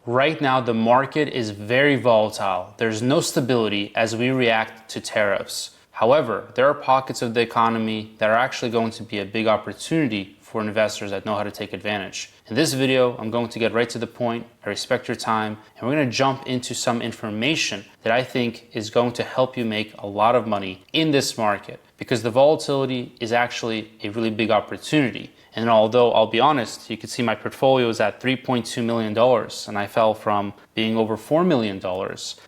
Right now, the market is very volatile. There's no stability as we react to tariffs. However, there are pockets of the economy that are actually going to be a big opportunity for investors that know how to take advantage. In this video, I'm going to get right to the point. I respect your time, and we're going to jump into some information that I think is going to help you make a lot of money in this market, because the volatility is actually a really big opportunity. And although I'll be honest, you can see my portfolio is at $3.2 million and I fell from being over $4 million.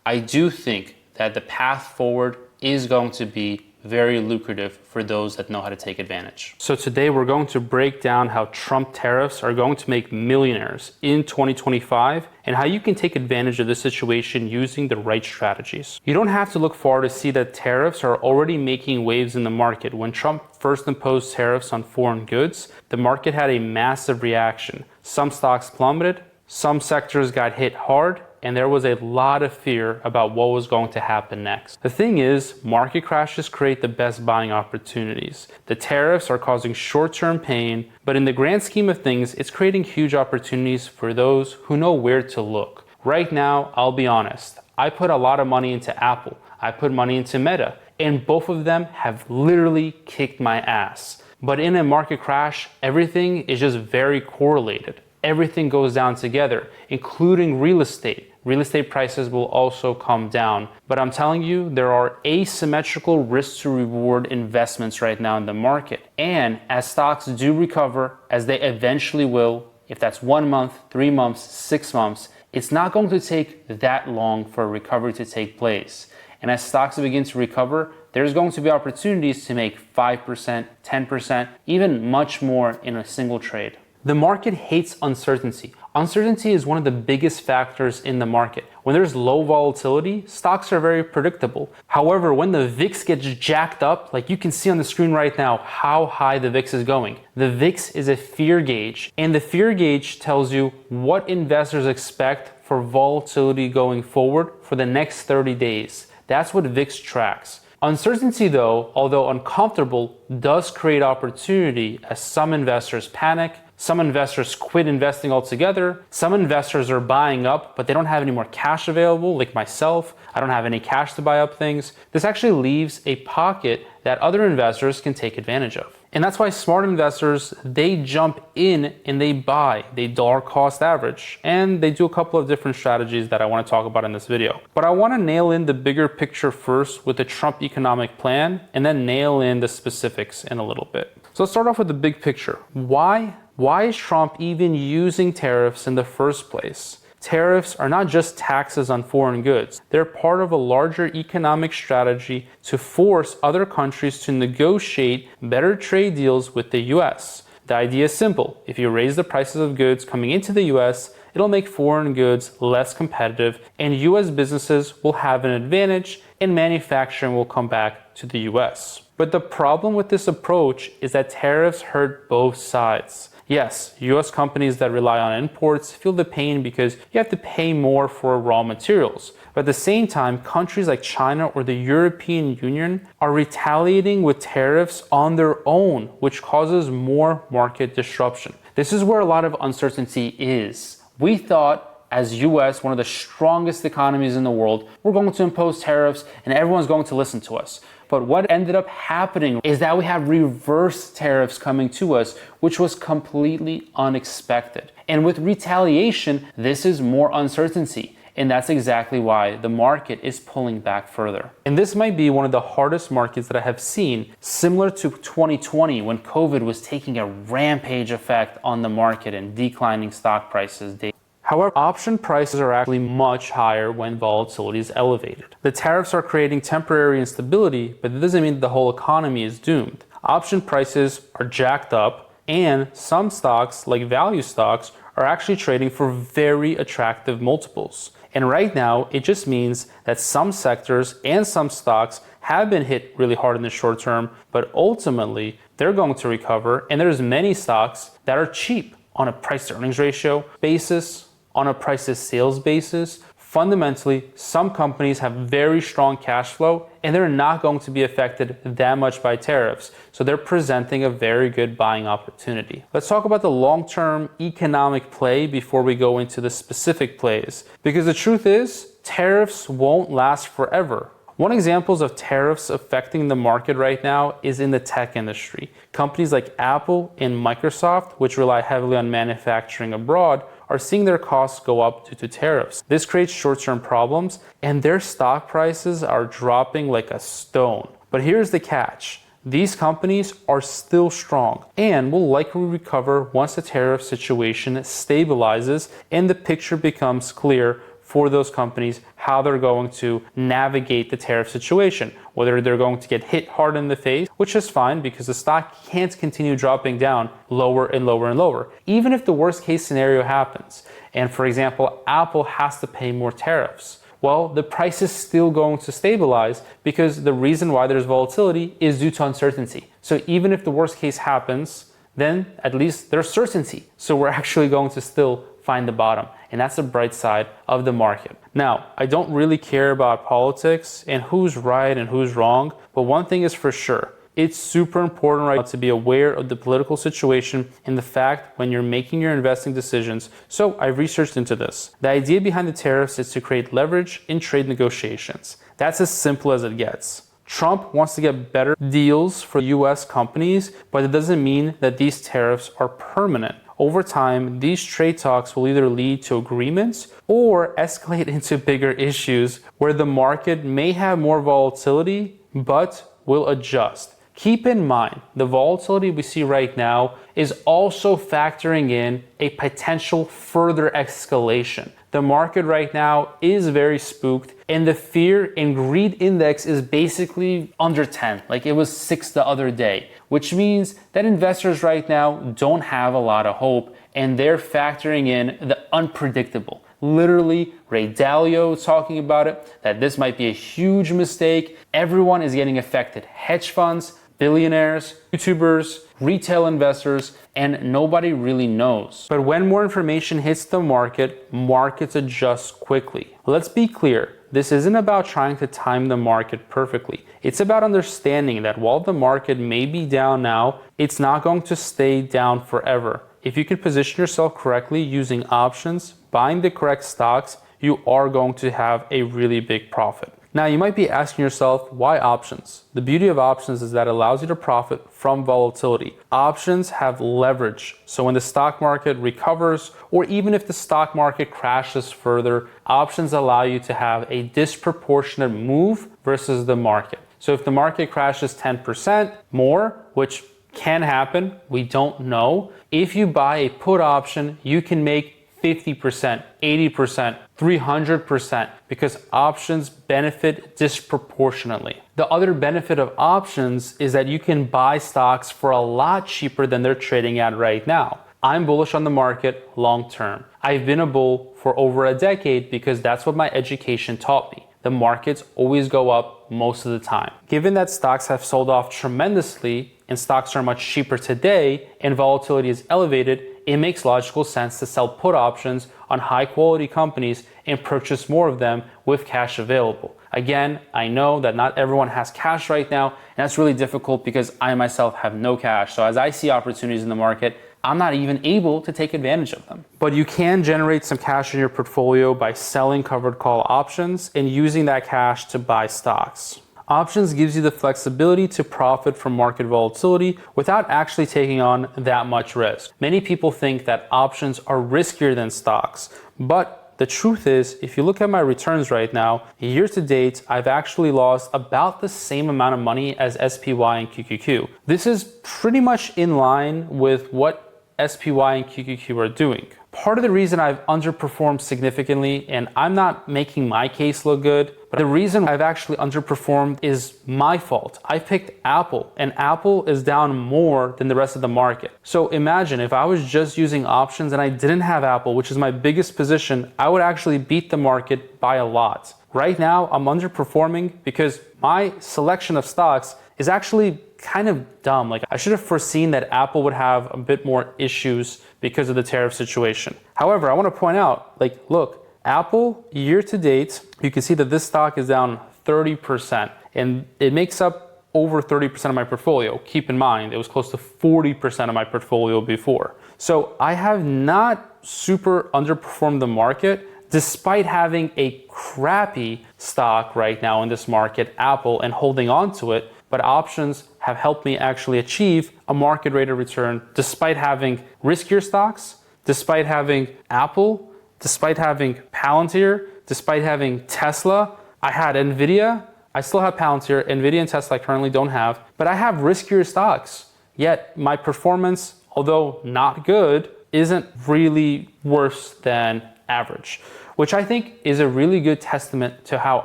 I do think that the path forward is going to be very lucrative for those that know how to take advantage. So today we're going to break down how Trump tariffs are going to make millionaires in 2025 and how you can take advantage of this situation using the right strategies. You don't have to look far to see that tariffs are already making waves in the market. When Trump first imposed tariffs on foreign goods, the market had a massive reaction. Some stocks plummeted, some sectors got hit hard, and there was a lot of fear about what was going to happen next. The thing is, market crashes create the best buying opportunities. The tariffs are causing short-term pain, but in the grand scheme of things, it's creating huge opportunities for those who know where to look. Right now, I'll be honest, I put a lot of money into Apple. I put money into Meta, and both of them have literally kicked my ass. But in a market crash, everything is just very correlated. Everything goes down together, including real estate. Real estate prices will also come down. But I'm telling you, there are asymmetrical risk to reward investments right now in the market. And as stocks do recover, as they eventually will, if that's 1 month, 3 months, 6 months, it's not going to take that long for a recovery to take place. And as stocks begin to recover, there's going to be opportunities to make 5%, 10%, even much more in a single trade. The market hates uncertainty. Uncertainty is one of the biggest factors in the market. When there's low volatility, stocks are very predictable. However, when the VIX gets jacked up, like you can see on the screen right now how high the VIX is going. The VIX is a fear gauge, and the fear gauge tells you what investors expect for volatility going forward for the next 30 days. That's what VIX tracks. Uncertainty, though, although uncomfortable, does create opportunity as some investors panic. Some investors quit investing altogether. Some investors are buying up, but they don't have any more cash available, like myself. I don't have any cash to buy up things. This actually leaves a pocket that other investors can take advantage of. And that's why smart investors, they jump in and they buy. They dollar cost average. And they do a couple of different strategies that I want to talk about in this video. But I want to nail in the bigger picture first with the Trump economic plan, and then nail in the specifics in a little bit. So let's start off with the big picture. Why is Trump even using tariffs in the first place? Tariffs are not just taxes on foreign goods. They're part of a larger economic strategy to force other countries to negotiate better trade deals with the US. The idea is simple. If you raise the prices of goods coming into the US, it'll make foreign goods less competitive, and US businesses will have an advantage, and manufacturing will come back to the US. But the problem with this approach is that tariffs hurt both sides. Yes, US companies that rely on imports feel the pain because you have to pay more for raw materials. But at the same time, countries like China or the European Union are retaliating with tariffs on their own, which causes more market disruption. This is where a lot of uncertainty is. We thought, as US, one of the strongest economies in the world, we're going to impose tariffs and everyone's going to listen to us. But what ended up happening is that we have reverse tariffs coming to us, which was completely unexpected. And with retaliation, this is more uncertainty. And that's exactly why the market is pulling back further. And this might be one of the hardest markets that I have seen, similar to 2020 when COVID was taking a rampage effect on the market and declining stock prices. However, option prices are actually much higher when volatility is elevated. The tariffs are creating temporary instability, but it doesn't mean that the whole economy is doomed. Option prices are jacked up, and some stocks, like value stocks, are actually trading for very attractive multiples. And right now, it just means that some sectors and some stocks have been hit really hard in the short term, but ultimately, they're going to recover, and there's many stocks that are cheap on a price to earnings ratio basis, on a price to sales basis, Fundamentally, some companies have very strong cash flow and they're not going to be affected that much by tariffs. So they're presenting a very good buying opportunity. Let's talk about the long-term economic play before we go into the specific plays. Because the truth is, tariffs won't last forever. One example of tariffs affecting the market right now is in the tech industry. Companies like Apple and Microsoft, which rely heavily on manufacturing abroad, are seeing their costs go up due to tariffs. This creates short-term problems, and their stock prices are dropping like a stone. But here's the catch. These companies are still strong and will likely recover once the tariff situation stabilizes and the picture becomes clear for those companies how they're going to navigate the tariff situation, whether they're going to get hit hard in the face, which is fine because the stock can't continue dropping down lower and lower and lower, even if the worst case scenario happens. And for example, Apple has to pay more tariffs. Well, the price is still going to stabilize because the reason why there's volatility is due to uncertainty. So even if the worst case happens, then at least there's certainty. So we're actually going to still find the bottom. And that's the bright side of the market. Now, I don't really care about politics and who's right and who's wrong, but one thing is for sure. It's super important right now to be aware of the political situation and the fact when you're making your investing decisions. So I've researched into this. The idea behind the tariffs is to create leverage in trade negotiations. That's as simple as it gets. Trump wants to get better deals for US companies, but it doesn't mean that these tariffs are permanent. Over time, these trade talks will either lead to agreements or escalate into bigger issues where the market may have more volatility, but will adjust. Keep in mind, the volatility we see right now is also factoring in a potential further escalation. The market right now is very spooked, and the fear and greed index is basically under 10, like it was 6 the other day, which means that investors right now don't have a lot of hope, and they're factoring in the unpredictable. Literally, Ray Dalio talking about it, that this might be a huge mistake. Everyone is getting affected. Hedge funds, billionaires, YouTubers, retail investors, and nobody really knows. But when more information hits the market, markets adjust quickly. Let's be clear, this isn't about trying to time the market perfectly. It's about understanding that while the market may be down now, it's not going to stay down forever. If you can position yourself correctly using options, buying the correct stocks, you are going to have a really big profit. Now, you might be asking yourself, why options? The beauty of options is that it allows you to profit from volatility. Options have leverage. So when the stock market recovers, or even if the stock market crashes further, options allow you to have a disproportionate move versus the market. So if the market crashes 10% more, which can happen, we don't know. If you buy a put option, you can make 50%, 80%, 300% because options benefit disproportionately. The other benefit of options is that you can buy stocks for a lot cheaper than they're trading at right now. I'm bullish on the market long term. I've been a bull for over a decade because that's what my education taught me. The markets always go up most of the time. Given that stocks have sold off tremendously and stocks are much cheaper today and volatility is elevated, it makes logical sense to sell put options on high quality companies and purchase more of them with cash available. Again, I know that not everyone has cash right now, and that's really difficult because I myself have no cash. So as I see opportunities in the market, I'm not even able to take advantage of them. But you can generate some cash in your portfolio by selling covered call options and using that cash to buy stocks. Options gives you the flexibility to profit from market volatility without actually taking on that much risk. Many people think that options are riskier than stocks, but the truth is, if you look at my returns right now, year to date, I've actually lost about the same amount of money as SPY and QQQ. This is pretty much in line with what SPY and QQQ are doing. Part of the reason I've underperformed significantly, and I'm not making my case look good, but the reason I've actually underperformed is my fault. I picked Apple, and Apple is down more than the rest of the market. So imagine if I was just using options and I didn't have Apple, which is my biggest position, I would actually beat the market by a lot. Right now, I'm underperforming because my selection of stocks is actually kind of dumb. Like, I should have foreseen that Apple would have a bit more issues because of the tariff situation. However, I want to point out, look, Apple, year to date, you can see that this stock is down 30%, and it makes up over 30% of my portfolio. Keep in mind, it was close to 40% of my portfolio before. So I have not super underperformed the market, despite having a crappy stock right now in this market, Apple, and holding on to it. But options have helped me actually achieve a market rate of return despite having riskier stocks, despite having Apple, despite having Palantir, despite having Tesla. I had Nvidia. I still have Palantir. Nvidia and Tesla I currently don't have, but I have riskier stocks. Yet my performance, although not good, isn't really worse than average, which I think is a really good testament to how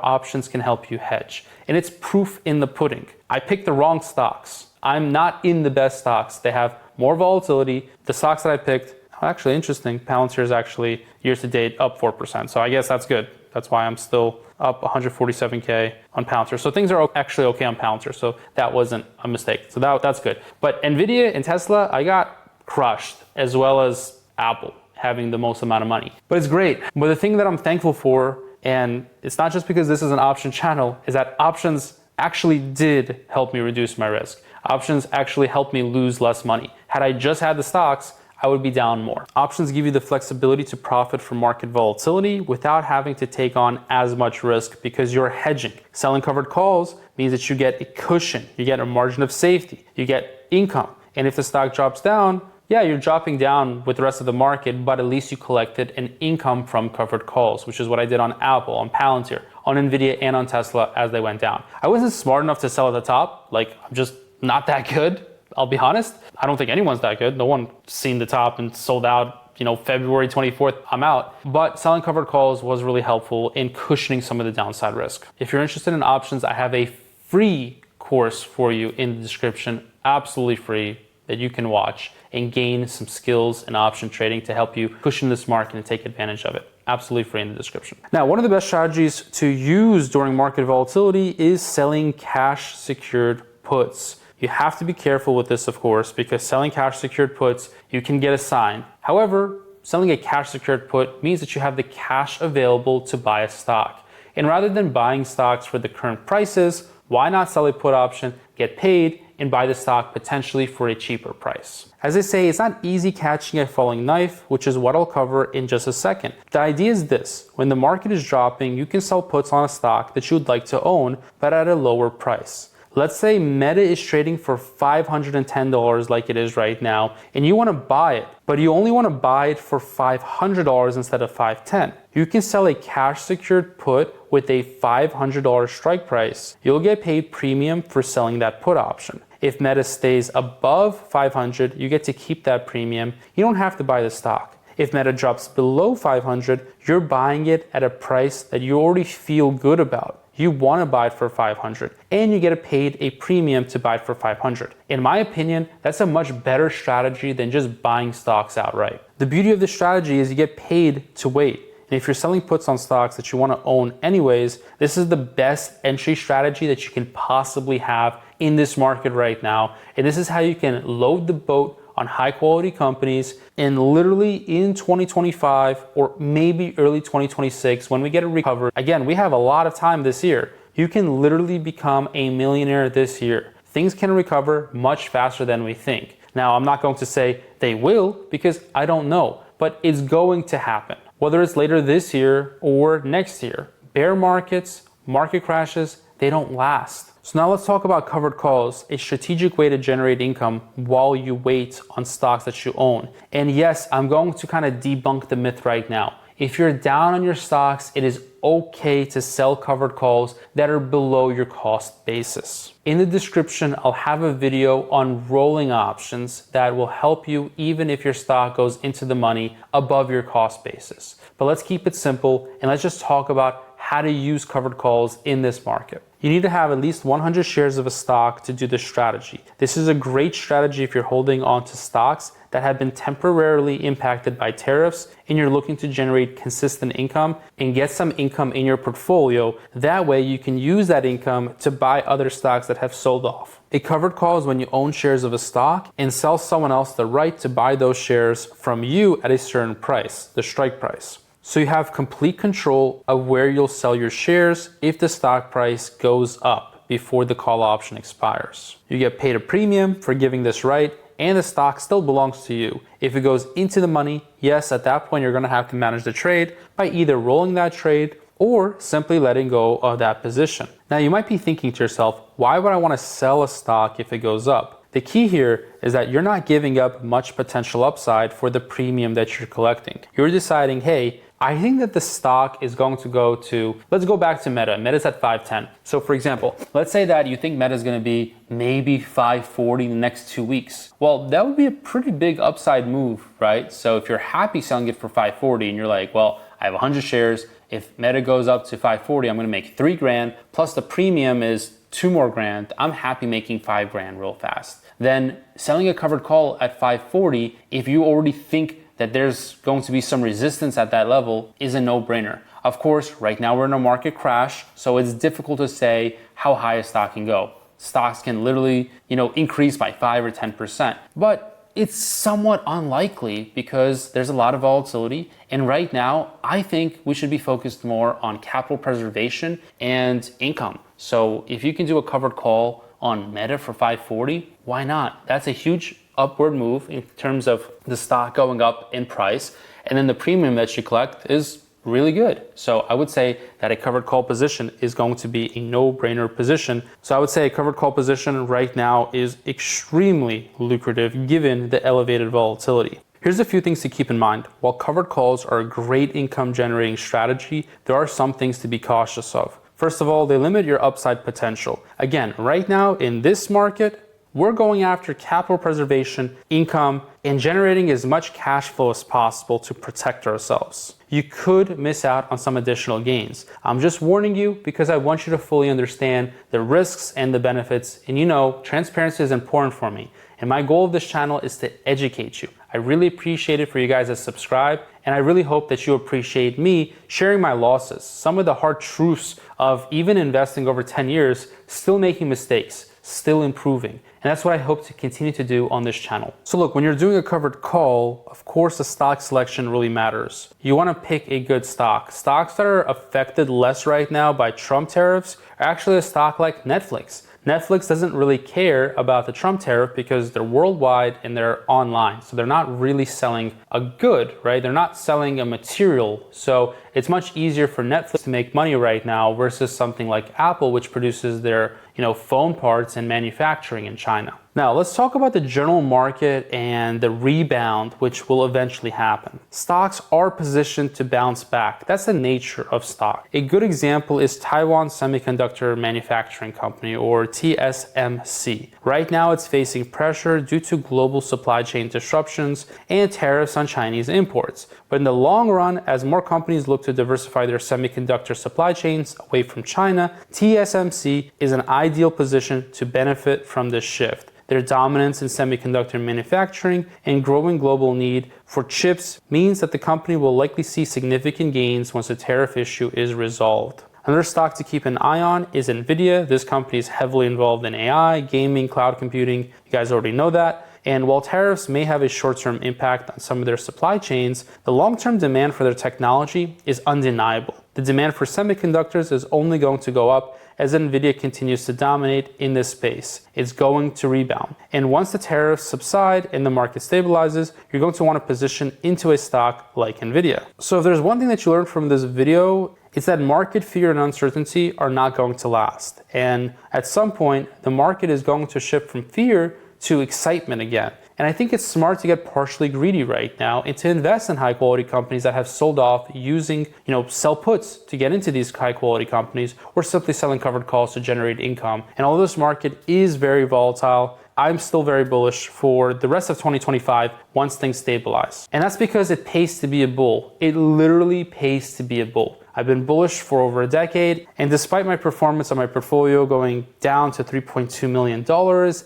options can help you hedge. And it's proof in the pudding. I picked the wrong stocks. I'm not in the best stocks. They have more volatility. The stocks that I picked, actually interesting, Palantir is actually year to date up 4%. So I guess that's good. That's why I'm still up 147K on Palantir. So things are actually okay on Palantir. So that wasn't a mistake. So that's good. But Nvidia and Tesla, I got crushed, as well as Apple having the most amount of money. But it's great. But the thing that I'm thankful for, and it's not just because this is an option channel, is that options actually did help me reduce my risk. Options actually helped me lose less money. Had I just had the stocks, I would be down more. Options give you the flexibility to profit from market volatility without having to take on as much risk because you're hedging. Selling covered calls means that you get a cushion, you get a margin of safety, you get income. And if the stock drops down, yeah, you're dropping down with the rest of the market, but at least you collected an income from covered calls, which is what I did on Apple, on Palantir, on Nvidia, and on Tesla as they went down. I wasn't smart enough to sell at the top. Like, I'm just not that good. I'll be honest. I don't think anyone's that good. No one seen the top and sold out, February 24th, I'm out. But selling covered calls was really helpful in cushioning some of the downside risk. If you're interested in options, I have a free course for you in the description, absolutely free, that you can watch and gain some skills in option trading to help you cushion this market and take advantage of it. Absolutely free in the description. Now, one of the best strategies to use during market volatility is selling cash secured puts. You have to be careful with this, of course, because selling cash secured puts, you can get a sign. However, selling a cash secured put means that you have the cash available to buy a stock. And rather than buying stocks for the current prices, why not sell a put option, get paid, and buy the stock potentially for a cheaper price? As I say, it's not easy catching a falling knife, which is what I'll cover in just a second. The idea is this: when the market is dropping, you can sell puts on a stock that you would like to own, but at a lower price. Let's say Meta is trading for $510 like it is right now, and you want to buy it, but you only want to buy it for $500 instead of $510. You can sell a cash secured put with a $500 strike price. You'll get paid premium for selling that put option. If Meta stays above 500, you get to keep that premium. You don't have to buy the stock. If Meta drops below 500, you're buying it at a price that you already feel good about. You want to buy it for 500, and you get paid a premium to buy it for 500. In my opinion, that's a much better strategy than just buying stocks outright. The beauty of this strategy is you get paid to wait. And if you're selling puts on stocks that you want to own anyways, this is the best entry strategy that you can possibly have in this market right now. And this is how you can load the boat on high quality companies, and literally in 2025 or maybe early 2026 when we get a recovery. Again, we have a lot of time this year. You can literally become a millionaire this year. Things can recover much faster than we think. Now, I'm not going to say they will because I don't know, but it's going to happen. Whether it's later this year or next year. Bear markets, market crashes, they don't last. So now let's talk about covered calls, a strategic way to generate income while you wait on stocks that you own. And yes, I'm going to kind of debunk the myth right now. If you're down on your stocks, it is okay to sell covered calls that are below your cost basis. In the description, I'll have a video on rolling options that will help you even if your stock goes into the money above your cost basis. But let's keep it simple and let's just talk about how to use covered calls in this market. You need to have at least 100 shares of a stock to do this strategy. This is a great strategy if you're holding on to stocks that have been temporarily impacted by tariffs and you're looking to generate consistent income and get some income in your portfolio. That way you can use that income to buy other stocks that have sold off. A covered call is when you own shares of a stock and sell someone else the right to buy those shares from you at a certain price, the strike price. So you have complete control of where you'll sell your shares if the stock price goes up before the call option expires. You get paid a premium for giving this right, and the stock still belongs to you. If it goes into the money, yes, at that point you're going to have to manage the trade by either rolling that trade or simply letting go of that position. Now you might be thinking to yourself, why would I want to sell a stock if it goes up? The key here is that you're not giving up much potential upside for the premium that you're collecting. You're deciding, hey, I think that the stock is going to go to, let's go back to Meta. Meta's at 510. So for example, let's say that you think Meta is going to be maybe 540 in the next 2 weeks. Well, that would be a pretty big upside move, right? So if you're happy selling it for 540 and you're like, well, I have 100 shares. If Meta goes up to 540, I'm going to make 3 grand plus the premium is 2 more grand. I'm happy making 5 grand real fast. Then selling a covered call at 540, if you already think that there's going to be some resistance at that level, is a no-brainer. Of course, right now we're in a market crash, so it's difficult to say how high a stock can go. Stocks can literally, increase by 5 or 10%, but it's somewhat unlikely because there's a lot of volatility. And right now, I think we should be focused more on capital preservation and income. So if you can do a covered call on Meta for 540, why not? That's a huge upward move in terms of the stock going up in price, and then the premium that you collect is really good. So I would say that a covered call position is going to be a no-brainer position. So I would say a covered call position right now is extremely lucrative given the elevated volatility. Here's a few things to keep in mind. While covered calls are a great income generating strategy, there are some things to be cautious of. First of all, they limit your upside potential. Again, right now in this market, we're going after capital preservation, income, and generating as much cash flow as possible to protect ourselves. You could miss out on some additional gains. I'm just warning you because I want you to fully understand the risks and the benefits. And transparency is important for me. And my goal of this channel is to educate you. I really appreciate it for you guys that subscribe, and I really hope that you appreciate me sharing my losses, some of the hard truths of even investing over 10 years, still making mistakes, still improving. And that's what I hope to continue to do on this channel. So look, when you're doing a covered call, of course the stock selection really matters. You want to pick a good stock. Stocks that are affected less right now by Trump tariffs are actually a stock like Netflix. Netflix doesn't really care about the Trump tariff because they're worldwide and they're online. So they're not really selling a good, right? They're not selling a material. So it's much easier for Netflix to make money right now versus something like Apple, which produces their phone parts and manufacturing in China. Now let's talk about the general market and the rebound, which will eventually happen. Stocks are positioned to bounce back. That's the nature of stock. A good example is Taiwan Semiconductor Manufacturing Company, or TSMC. Right now it's facing pressure due to global supply chain disruptions and tariffs on Chinese imports. But in the long run, as more companies look to diversify their semiconductor supply chains away from China, TSMC is an ideal position to benefit from this shift. Their dominance in semiconductor manufacturing and growing global need for chips means that the company will likely see significant gains once the tariff issue is resolved. Another stock to keep an eye on is Nvidia. This company is heavily involved in AI, gaming, cloud computing. You guys already know that. And while tariffs may have a short-term impact on some of their supply chains, the long-term demand for their technology is undeniable. The demand for semiconductors is only going to go up as Nvidia continues to dominate in this space. It's going to rebound. And once the tariffs subside and the market stabilizes, you're going to want to position into a stock like Nvidia. So if there's one thing that you learned from this video, it's that market fear and uncertainty are not going to last. And at some point, the market is going to shift from fear to excitement again. And I think it's smart to get partially greedy right now and to invest in high quality companies that have sold off using, sell puts to get into these high quality companies, or simply selling covered calls to generate income. And although this market is very volatile, I'm still very bullish for the rest of 2025 once things stabilize. And that's because it pays to be a bull. It literally pays to be a bull. I've been bullish for over a decade, and despite my performance on my portfolio going down to $3.2 million,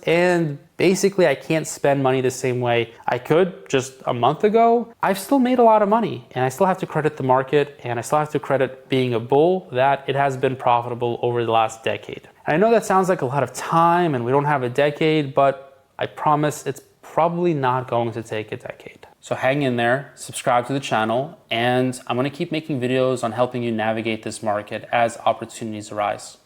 and basically I can't spend money the same way I could just a month ago, I've still made a lot of money, and I still have to credit the market, and I still have to credit being a bull that it has been profitable over the last decade. And I know that sounds like a lot of time, and we don't have a decade, but I promise it's probably not going to take a decade. So hang in there, subscribe to the channel, and I'm going to keep making videos on helping you navigate this market as opportunities arise.